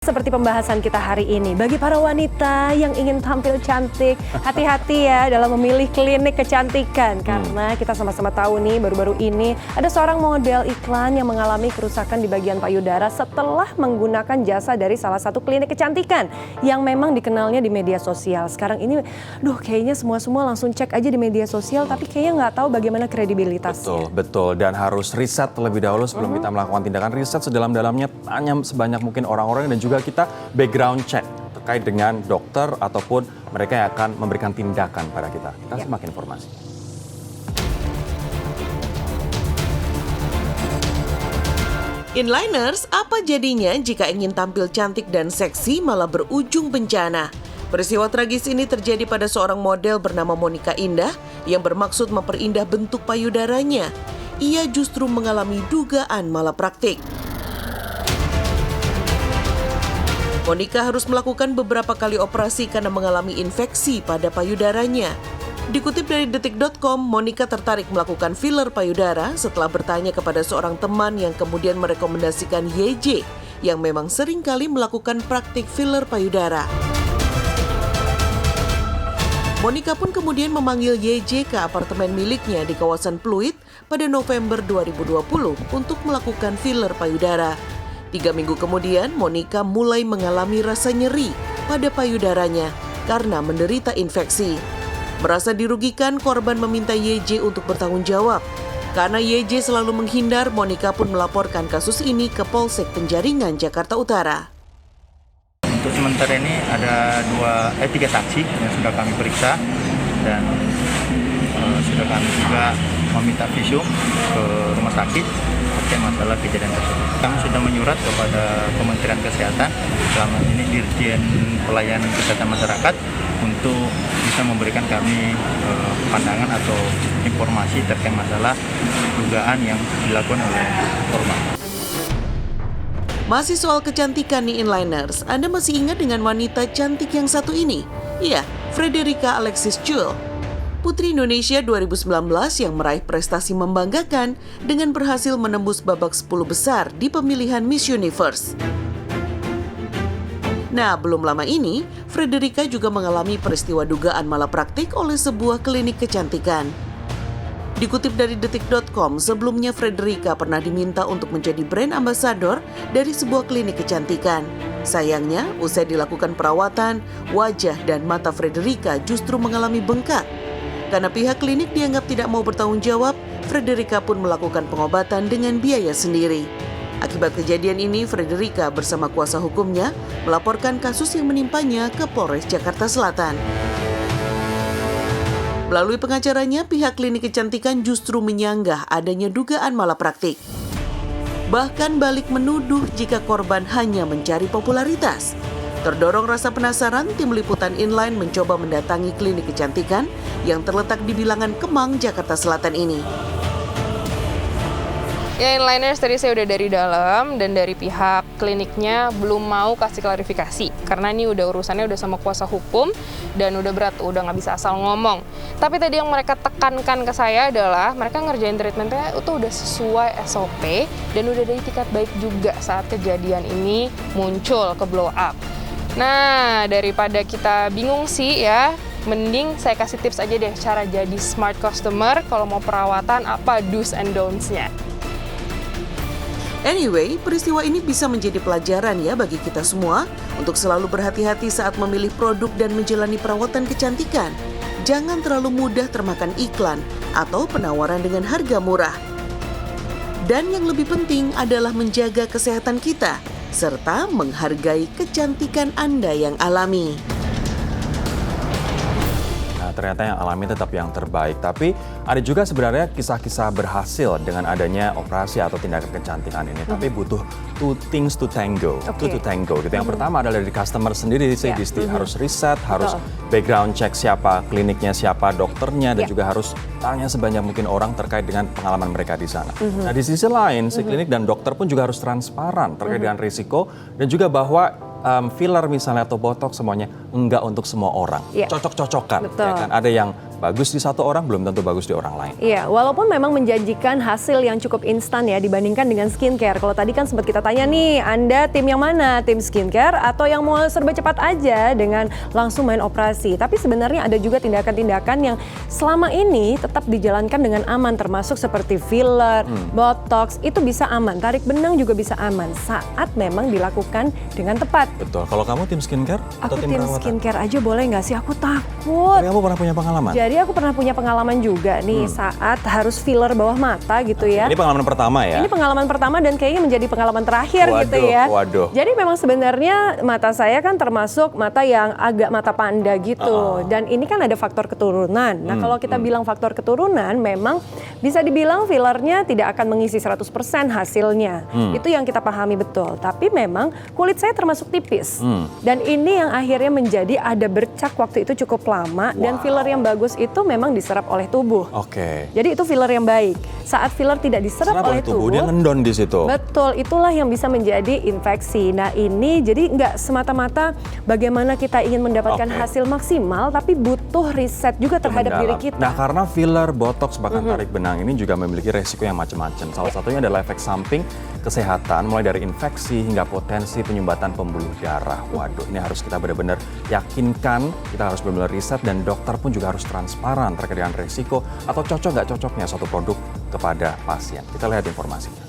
Seperti pembahasan kita hari ini, bagi para wanita yang ingin tampil cantik, hati-hati ya dalam memilih klinik kecantikan. Karena kita sama-sama tahu nih, baru-baru ini ada seorang model iklan yang mengalami kerusakan di bagian payudara setelah menggunakan jasa dari salah satu klinik kecantikan yang memang dikenalnya di media sosial. Sekarang ini, kayaknya semua langsung cek aja di media sosial, tapi kayaknya nggak tahu bagaimana kredibilitasnya. Betul. Dan harus riset terlebih dahulu sebelum kita melakukan tindakan. Riset sedalam-dalamnya, tanya sebanyak mungkin orang-orang dan juga kita background check terkait dengan dokter ataupun mereka yang akan memberikan tindakan pada kita. Kita simak informasi. Inliners, apa jadinya jika ingin tampil cantik dan seksi malah berujung bencana? Peristiwa tragis ini terjadi pada seorang model bernama Monica Indah yang bermaksud memperindah bentuk payudaranya. Ia justru mengalami dugaan malapraktik. Monica harus melakukan beberapa kali operasi karena mengalami infeksi pada payudaranya. Dikutip dari detik.com, Monica tertarik melakukan filler payudara setelah bertanya kepada seorang teman yang kemudian merekomendasikan YJ yang memang sering kali melakukan praktik filler payudara. Monica pun kemudian memanggil YJ ke apartemen miliknya di kawasan Pluit pada November 2020 untuk melakukan filler payudara. 3 minggu kemudian, Monica mulai mengalami rasa nyeri pada payudaranya karena menderita infeksi. Merasa dirugikan, korban meminta YJ untuk bertanggung jawab. Karena YJ selalu menghindar, Monica pun melaporkan kasus ini ke Polsek Penjaringan, Jakarta Utara. Untuk sementara ini ada 3 saksi yang sudah kami periksa dan sudah kami juga meminta visum ke rumah sakit terkait masalah kejadian tersebut. Kami sudah menyurat kepada Kementerian Kesehatan, selama ini Dirjen Pelayanan Kesehatan Masyarakat, untuk bisa memberikan kami pandangan atau informasi terkait masalah dugaan yang dilakukan oleh korban. Masih soal kecantikan nih Inliners, Anda masih ingat dengan wanita cantik yang satu ini? Iya, Frederica Alexis Jewell, Putri Indonesia 2019 yang meraih prestasi membanggakan dengan berhasil menembus babak 10 besar di pemilihan Miss Universe. Nah, belum lama ini, Frederica juga mengalami peristiwa dugaan malapraktik oleh sebuah klinik kecantikan. Dikutip dari detik.com, sebelumnya Frederica pernah diminta untuk menjadi brand ambassador dari sebuah klinik kecantikan. Sayangnya, usai dilakukan perawatan, wajah dan mata Frederica justru mengalami bengkak. Karena pihak klinik dianggap tidak mau bertanggung jawab, Frederica pun melakukan pengobatan dengan biaya sendiri. Akibat kejadian ini, Frederica bersama kuasa hukumnya melaporkan kasus yang menimpanya ke Polres Jakarta Selatan. Melalui pengacaranya, pihak klinik kecantikan justru menyanggah adanya dugaan malapraktik. Bahkan balik menuduh jika korban hanya mencari popularitas. Terdorong rasa penasaran, tim liputan Inline mencoba mendatangi klinik kecantikan yang terletak di Bilangan Kemang, Jakarta Selatan ini. Ya, Inliners, tadi saya udah dari dalam dan dari pihak kliniknya belum mau kasih klarifikasi karena ini urusannya udah sama kuasa hukum dan udah berat, udah nggak bisa asal ngomong. Tapi tadi yang mereka tekankan ke saya adalah mereka ngerjain treatmentnya itu udah sesuai SOP dan udah ada itikat baik juga saat kejadian ini muncul ke blow up. Nah, daripada kita bingung sih ya, mending saya kasih tips aja deh cara jadi smart customer kalau mau perawatan, apa do's and don'ts-nya. Anyway, peristiwa ini bisa menjadi pelajaran ya bagi kita semua untuk selalu berhati-hati saat memilih produk dan menjalani perawatan kecantikan. Jangan terlalu mudah termakan iklan atau penawaran dengan harga murah. Dan yang lebih penting adalah menjaga kesehatan kita, serta menghargai kecantikan Anda yang alami. Nah, ternyata yang alami tetap yang terbaik. Tapi ada juga sebenarnya kisah-kisah berhasil dengan adanya operasi atau tindakan kecantikan ini. Tapi butuh two things to tango. Two to tango gitu. Yang pertama adalah dari customer sendiri sih, Disti. Harus riset, harus background check siapa kliniknya, siapa dokternya, dan juga harus tanya sebanyak mungkin orang terkait dengan pengalaman mereka di sana. Nah, di sisi lain, si klinik dan dokter pun juga harus transparan terkait dengan risiko dan juga bahwa filler misalnya atau botox semuanya enggak untuk semua orang. Cocok-cocokan. Ya kan? Ada yang bagus di satu orang belum tentu bagus di orang lain. Iya, walaupun memang menjanjikan hasil yang cukup instan ya dibandingkan dengan skincare. Kalau tadi kan sempat kita tanya nih, Anda tim yang mana? Tim skincare atau yang mau serba cepat aja dengan langsung main operasi? Tapi sebenarnya ada juga tindakan-tindakan yang selama ini tetap dijalankan dengan aman, termasuk seperti filler, botox, itu bisa aman. Tarik benang juga bisa aman saat memang dilakukan dengan tepat. Betul. Kalau kamu tim skincare atau Aku tim tim perawatan? skincare aja boleh nggak sih? Aku takut. Tapi kamu pernah punya pengalaman? Jadi aku pernah punya pengalaman juga nih saat harus filler bawah mata gitu ya. Ini pengalaman pertama ya? Ini pengalaman pertama dan kayaknya menjadi pengalaman terakhir gitu ya. Waduh. Jadi memang sebenarnya mata saya kan termasuk mata yang agak mata panda gitu. Dan ini kan ada faktor keturunan. Nah kalau kita bilang faktor keturunan memang bisa dibilang fillernya tidak akan mengisi 100% hasilnya. Itu yang kita pahami betul. Tapi memang kulit saya termasuk tipis. Dan ini yang akhirnya menjadi ada bercak waktu itu cukup lama. Dan filler yang bagus itu memang diserap oleh tubuh. Oke. Jadi itu filler yang baik. Saat filler tidak diserap Serap oleh tubuh, dia ngendon di situ. betul, itulah yang bisa menjadi infeksi. Nah ini jadi nggak semata-mata bagaimana kita ingin mendapatkan hasil maksimal, tapi butuh riset juga terhadap diri Mendalam. kita. Nah karena filler, botox, bahkan tarik benang ini juga memiliki resiko yang macam-macam. Salah satunya adalah efek samping kesehatan, mulai dari infeksi hingga potensi penyumbatan pembuluh darah. Waduh, ini harus kita benar-benar yakinkan, kita harus benar-benar riset dan dokter pun juga harus transparan terkait dengan resiko atau cocok nggak cocoknya suatu produk kepada pasien. Kita lihat informasinya.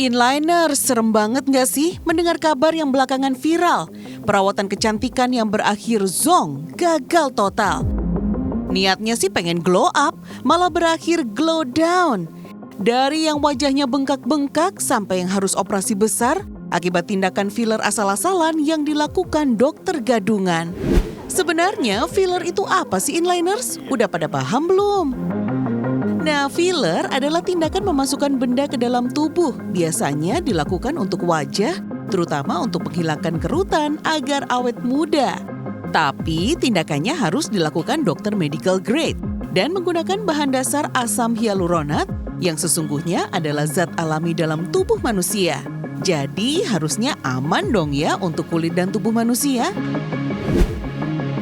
Inliner, serem banget nggak sih mendengar kabar yang belakangan viral? Perawatan kecantikan yang berakhir zong, gagal total. Niatnya sih pengen glow up, malah berakhir glow down. Dari yang wajahnya bengkak-bengkak sampai yang harus operasi besar akibat tindakan filler asal-asalan yang dilakukan dokter gadungan. Sebenarnya filler itu apa sih inliners? Udah pada paham belum? Nah, filler adalah tindakan memasukkan benda ke dalam tubuh. Biasanya dilakukan untuk wajah, terutama untuk menghilangkan kerutan agar awet muda. Tapi tindakannya harus dilakukan dokter medical grade dan menggunakan bahan dasar asam hyaluronat yang sesungguhnya adalah zat alami dalam tubuh manusia. Jadi harusnya aman dong ya untuk kulit dan tubuh manusia.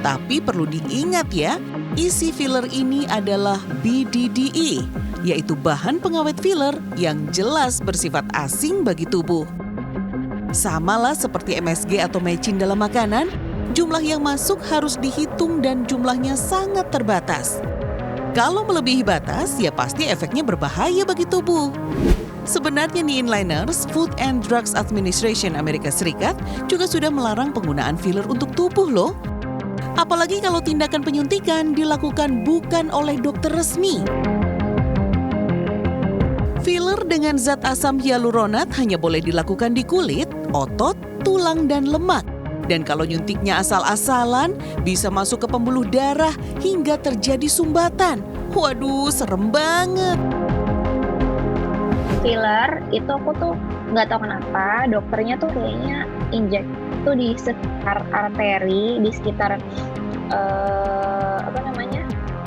Tapi perlu diingat ya, isi filler ini adalah BDDE, yaitu bahan pengawet filler yang jelas bersifat asing bagi tubuh. Samalah seperti MSG atau mecin dalam makanan, jumlah yang masuk harus dihitung dan jumlahnya sangat terbatas. Kalau melebihi batas, ya pasti efeknya berbahaya bagi tubuh. Sebenarnya nih inliners, Food and Drugs Administration Amerika Serikat juga sudah melarang penggunaan filler untuk tubuh loh. Apalagi kalau tindakan penyuntikan dilakukan bukan oleh dokter resmi. Filler dengan zat asam hyaluronat hanya boleh dilakukan di kulit, otot, tulang, dan lemak. Dan kalau nyuntiknya asal-asalan, bisa masuk ke pembuluh darah hingga terjadi sumbatan. Waduh, serem banget. Filler itu aku tuh nggak tahu kenapa dokternya tuh kayaknya injek tuh di sekitar arteri, di sekitar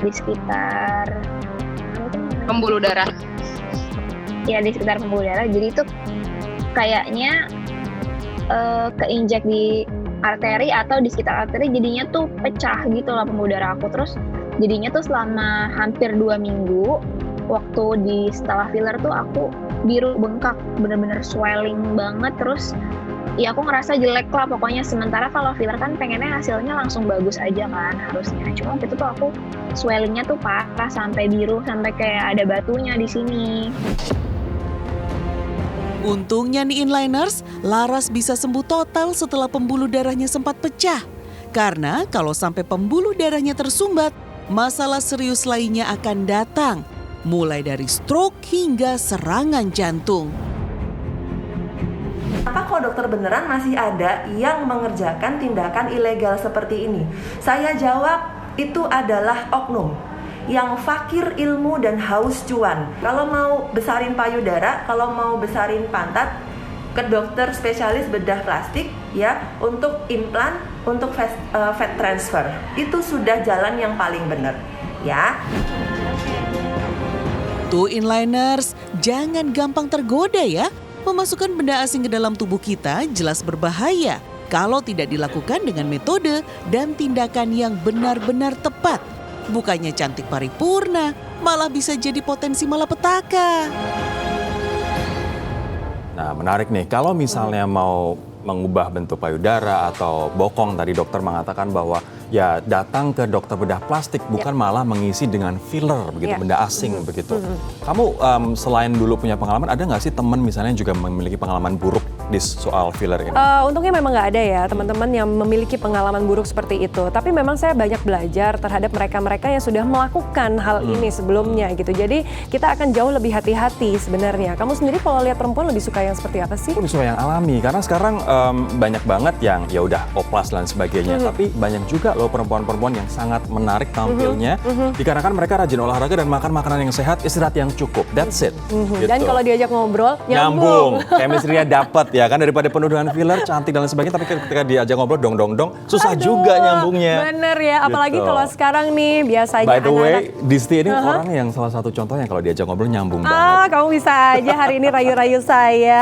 di sekitar Pembuluh darah. ya di sekitar pembuluh darah. Jadi itu kayaknya keinjek di arteri atau di sekitar arteri, jadinya tuh pecah gitu lah pembuluh darah aku. Terus jadinya tuh selama hampir 2 minggu waktu setelah filler tuh aku biru bengkak, bener-bener swelling banget. Terus ya aku ngerasa jelek lah pokoknya. Sementara kalau filler kan pengennya hasilnya langsung bagus aja kan harusnya. Cuma waktu itu tuh aku swellingnya tuh parah sampai biru, sampai kayak ada batunya di sini. Untungnya nih inliners, Laras bisa sembuh total setelah pembuluh darahnya sempat pecah. Karena kalau sampai pembuluh darahnya tersumbat, masalah serius lainnya akan datang. Mulai dari stroke hingga serangan jantung. Apa kok dokter beneran masih ada yang mengerjakan tindakan ilegal seperti ini? Saya jawab, itu adalah oknum yang fakir ilmu dan haus cuan. Kalau mau besarin payudara, kalau mau besarin pantat, ke dokter spesialis bedah plastik ya, untuk implan, untuk fat transfer. Itu sudah jalan yang paling benar ya. Tuh inliners, jangan gampang tergoda ya. Memasukkan benda asing ke dalam tubuh kita jelas berbahaya. kalau tidak dilakukan dengan metode dan tindakan yang benar-benar tepat. Bukannya cantik paripurna, malah bisa jadi potensi malapetaka. Nah, menarik nih. Kalau misalnya mau mengubah bentuk payudara atau bokong, tadi dokter mengatakan bahwa ya datang ke dokter bedah plastik, bukan malah mengisi dengan filler begitu, benda asing begitu. Kamu selain dulu punya pengalaman, ada nggak sih teman misalnya juga memiliki pengalaman buruk di soal filler ini? Untungnya memang nggak ada ya teman-teman yang memiliki pengalaman buruk seperti itu. Tapi memang saya banyak belajar terhadap mereka-mereka yang sudah melakukan hal ini sebelumnya gitu. Jadi kita akan jauh lebih hati-hati sebenarnya. Kamu sendiri kalau lihat perempuan lebih suka yang seperti apa sih? Aku lebih suka yang alami, karena sekarang banyak banget yang ya udah oplas dan sebagainya. Tapi banyak juga loh perempuan-perempuan yang sangat menarik tampilnya, dikarenakan mereka rajin olahraga dan makan makanan yang sehat, istirahat yang cukup. That's it. Gitu. Dan kalau diajak ngobrol, nyambung. Chemistry-nya dapat ya kan, daripada penuh dengan filler, cantik dan lain sebagainya, tapi ketika diajak ngobrol dong, susah juga nyambungnya. Bener ya, apalagi Gitu. kalau sekarang nih biasanya By the way, anak-anak. Disti ini orang yang salah satu contohnya kalau diajak ngobrol nyambung banget. Kamu bisa aja hari ini rayu-rayu saya.